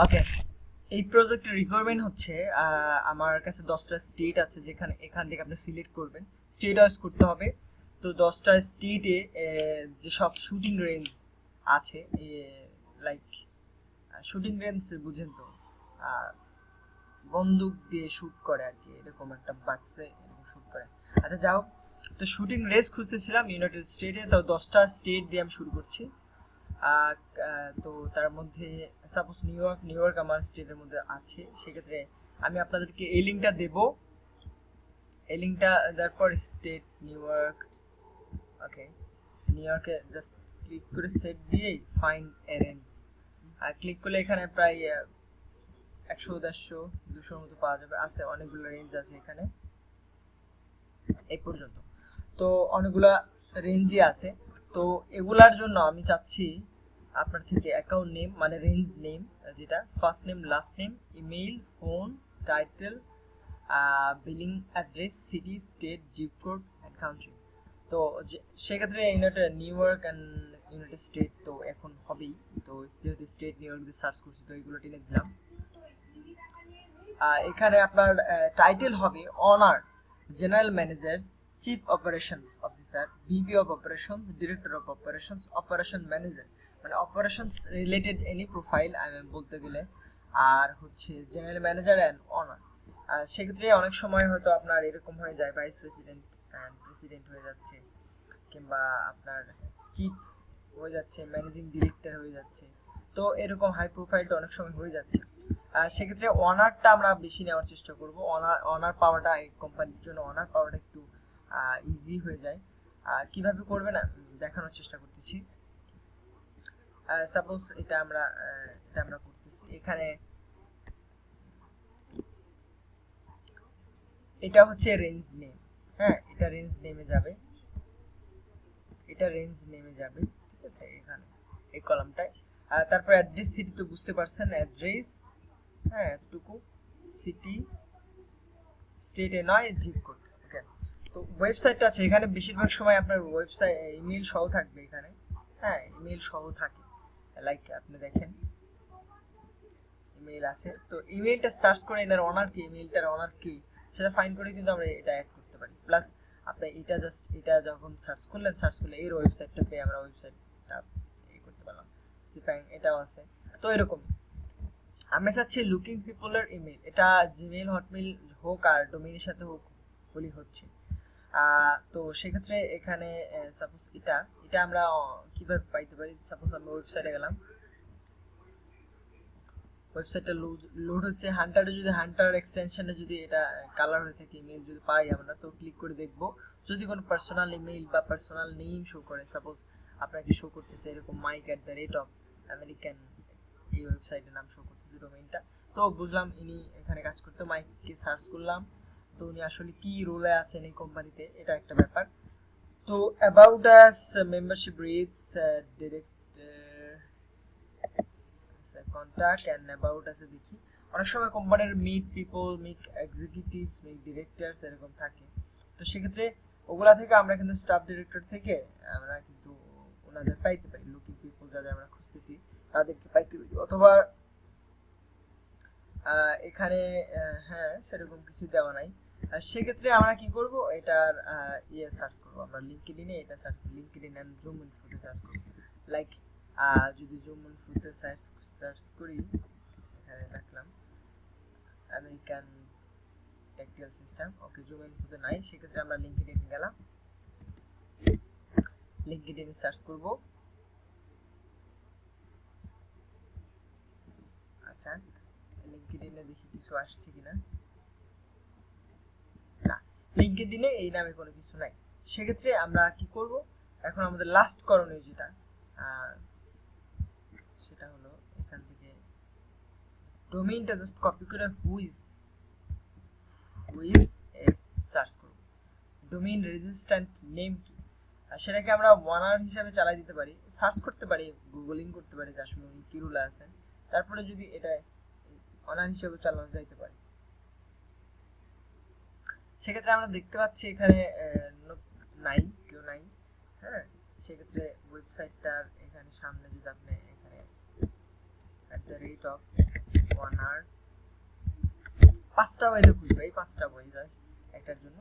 ওকে, এই প্রজেক্টের রিকোয়ারমেন্ট হচ্ছে আমার কাছে 10টা স্টেট আছে, যেখানে এখান থেকে আপনি সিলেক্ট করবেন, স্টেট ওয়াইজ করতে হবে। তো 10টা স্টেটে যে সব শুটিং রেঞ্জ আছে, লাইক শুটিং রেঞ্জ বুঝেন তো, বন্দুক দিয়ে শুট করে আর কি, এরকম একটা বাক্সে এরকম শুট করে। আচ্ছা যাই হোক, তো শুটিং রেঞ্জ খুঁজতেছিলাম ইউনাইটেড স্টেটে, তো 10টা স্টেট দিয়ে আমি শুরু করছি। তো তার মধ্যে সাপোজ নিউ ইয়র্ক আমার স্টেটের মধ্যে আছে, সেক্ষেত্রে আমি আপনাদেরকে এই লিঙ্কটা দেব। এই লিঙ্কটা দেওয়ার পর স্টেট নিউ ইয়র্ক, ওকে, নিউ ইয়র্কে জাস্ট ক্লিক করে সেট দিয়েই ফাইন্ড রেঞ্জ আর ক্লিক করলে এখানে প্রায় 100, 150, 200 মতো পাওয়া যাবে। আছে অনেকগুলো রেঞ্জ আছে এখানে এই পর্যন্ত, তো অনেকগুলা রেঞ্জই আছে। তো এগুলার জন্য আমি চাচ্ছি আপনার থেকে অ্যাকাউন্ট নেম, মানে রেঞ্জ নেম, যেটা first name, last name, email, phone, title, billing address, city, state, zip code and country. তো সেক্ষেত্রে United New York and United State তো এখন হবেই। তো যেহেতু স্টেট নিউ ইয়র্ক দিয়ে সার্চ করছি, তো এগুলো টেনে দিলাম। এখানে আপনার টাইটেল হবে owner, general manager, chief operations officer, VP of operations, director of operations, operation manager, মানে অপারেশনস রিলেটেড এনি প্রোফাইল আমি বলতে গেলে। আর হচ্ছে জেনারেল ম্যানেজার অ্যান্ড অনার। সেক্ষেত্রে অনেক সময় হয়তো আপনার এরকম হয়ে যায় ভাইস প্রেসিডেন্ট অ্যান্ড প্রেসিডেন্ট হয়ে যাচ্ছে, কিংবা আপনার চিফ হয়ে যাচ্ছে, ম্যানেজিং ডিরেক্টর হয়ে যাচ্ছে। তো এরকম হাই প্রোফাইলটা অনেক সময় হয়ে যাচ্ছে। সেক্ষেত্রে অনারটা আমরা বেশি নেওয়ার চেষ্টা করব। অনার পাওয়াটা এই কোম্পানির জন্য, অনার পাওয়াটা একটু ইজি হয়ে যায়। কিভাবে করবে না দেখানোর চেষ্টা করতেছি। সাপোজ এটা আমরা করতেছি। এখানে এটা হচ্ছে রেঞ্জ নেম, হ্যাঁ, এটা রেঞ্জ নেমে যাবে, এটা রেঞ্জ নেমে যাবে, ঠিক আছে, এখানে এই কলামটায়। তারপর অ্যাড্রেস, সিটি তো বুঝতে পারছেন, অ্যাড্রেস, হ্যাঁ এতটুকু, সিটি, স্টেটে নয়, জিপ কোড। ওকে, তো ওয়েবসাইটটা আছে এখানে, বেশিরভাগ সময় আপনার ওয়েবসাইট ইমেল সহ থাকবে এখানে, হ্যাঁ ইমেল সহ থাকে। লাইক আপনি দেখেন ইমেল আছে, তো ইমেলটা সার্চ করে এটার অনার কি, ইমেলটার অনার কি সেটা ফাইন্ড করে কিন্তু আমরা এটা অ্যাড করতে পারি। প্লাস আপনি এটা জাস্ট এটা যখন সার্চ করলে এর ওয়েবসাইটটা পেয়ে আমরা ওয়েবসাইটটা করতে পারলাম। সিপ্যাং এটাও আছে। তো এরকম আমি চাচ্ছি লুকিং পিপলের ইমেল, এটা জিমেইল, হটমেইল হোক আর ডোমেইনের সাথে হোক, বলি হচ্ছে। তো সেক্ষেত্রে এখানে সাপোজ এটা আমরা কিভাবে পাইতে পারি। সাপোজ আমি ওয়েবসাইটে গেলাম, ওয়েবসাইটটা লোড হচ্ছে। হান্টারে যদি হান্টার এক্সটেনশনে যদি এটা কালার হয়ে থাকে, ইমেল যদি পাই আমরা, তো ক্লিক করে দেখব যদি কোনো পার্সোনাল ইমেল বা পার্সোনাল নেম শো করে। সাপোজ আপনাকে শো করতেছে এরকম মাইক@american, এই ওয়েবসাইটের নাম শো করতেছে ডোমেইনটা। তো বুঝলাম ইনি এখানে কাজ করতে। মাইককে সার্চ করলাম, তো উনি আসলে কি রোলে আছেন এই কোম্পানিতে, এটা একটা ব্যাপার। তো about us, membership rates, direct contact and about আছে দেখি। অনেক সময় কোম্পানির meet people, meet executives, meet directors এরকম থাকে। তো সেক্ষেত্রে ওগুলা থেকে আমরা কিন্তু স্টাফ ডিরেক্টর থেকে আমরা কিন্তু ওনাদের পাইতে পারি। লুকিং পিপল যাদের আমরা খুঁজতেছি তাদেরকে পাইতে পারি। অথবা এখানে হ্যাঁ সেরকম কিছু দেওয়া নাই। সেক্ষেত্রে আমরা কি করব, এটার সার্চ করবো আমরা লিঙ্কডইনে, এটা সার্চ করব লিঙ্কডইন এন্ড জুম ইনফোতে সার্চ করব। লাইক যদি জুম ইনফোতে সার্চ করি, এখানে রাখলাম American technical system, okay Zoom ইনফোতে নাই, সেক্ষেত্রে আমরা লিঙ্কডইনে গেলাম, লিঙ্কডইনে সার্চ করব। আচ্ছা লিঙ্কডইনে দেখি কিছু আসছে কিনা, না লিঙ্কডইনে এই নামে কোনো কিছু নাই। সেক্ষেত্রে আমরা কি করব, এখন আমাদের লাস্ট করণীয় যেটা সেটা হলো এখান থেকে ডোমেইনটা জাস্ট কপি করে হুইজ এ সার্চ করব। ডোমেইন রেজিস্ট্যান্ট নেম কি, সেটাকে আমরা ওয়ানার হিসাবে চালাই দিতে পারি, সার্চ করতে পারি, গুগলিং করতে পারি যে আসলে উনি কি রুলে আছেন। তারপরে যদি এটা অনার হিসাবে চালানো যাইতে পারে, সেক্ষেত্রে আমরা দেখতে পাচ্ছি এখানে নাই, কেউ নাই। হ্যাঁ সেক্ষেত্রে ওয়েবসাইটটার এখানে সামনে যদি আপনি এখানে @ 1 hour 5টা ওয়েতে খুঁজবো, এই 5টা বই জাস্ট একটার জন্য।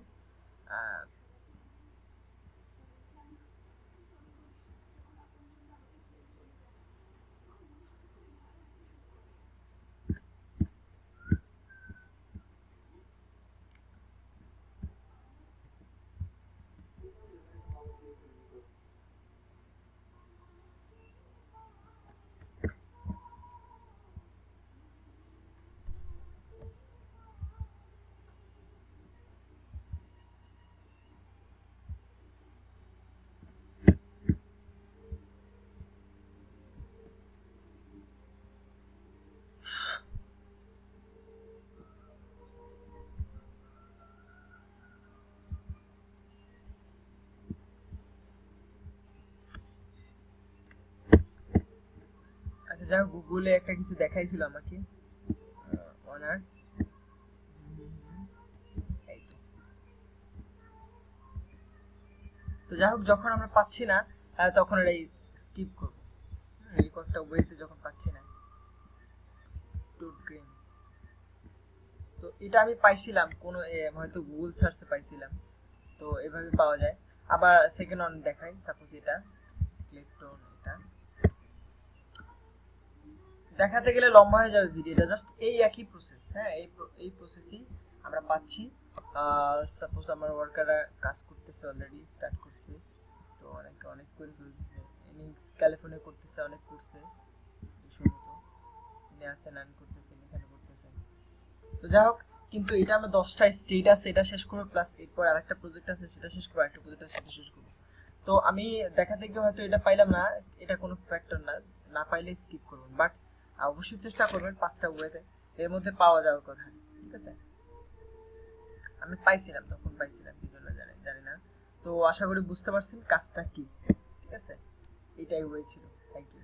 আচ্ছা যাই হোক, গুগলে একটা কিছু দেখাইছিল আমাকে অনার, এই তো। তো যাই হোক, যখন আমরা পাচ্ছি না তখন এটাই স্কিপ করবো। এই কয়েকটা ওয়েতে যখন পাচ্ছি না, টুট গ্রিন, তো এটা আমি পাইছিলাম কোনো হয়তো গুগল সার্চে পাইছিলাম, তো এভাবে পাওয়া যায়। আবার সেকেন্ড অন দেখাই, সাপোজ এটা ক্লিকটোন, এটা দেখাতে গেলে লম্বা হয়ে যাবে ভিডিওটা, জাস্ট এই একই প্রসেস। হ্যাঁ, এই প্রসেসই আমরা পাচ্ছি। সাপোজ আমার ওয়ার্কাররা কাজ করতেছে, অলরেডি স্টার্ট করছে, তো অনেক করে ফেলতেছে। ইনিংস ক্যালিফোর্নিয়া করতেছে, অনেক করছে 200 মতো, ইনি আছে নান করতেছে, এখানে করতেছে। তো যাই হোক, কিন্তু এটা আমরা 10টা স্টেট আছে এটা শেষ করবো, প্লাস এরপর আরেকটা প্রজেক্ট আছে সেটা শেষ করবো, আরেকটা প্রজেক্ট আছে সেটা শেষ করবো। তো আমি দেখাতে গিয়ে হয়তো এটা পাইলাম না, এটা কোনো ফ্যাক্টর না, না পাইলে স্কিপ করবেন, বাট অবশ্যই চেষ্টা করবেন 5টা ওয়েতে এর মধ্যে পাওয়া যাওয়ার কথা। ঠিক আছে, আমি পাইছিলাম, তখন পাইছিলাম কি জন্য জানি না। তো আশা করি বুঝতে পারছেন কাজটা কি। ঠিক আছে, এটাই হয়েছিল। Thank you.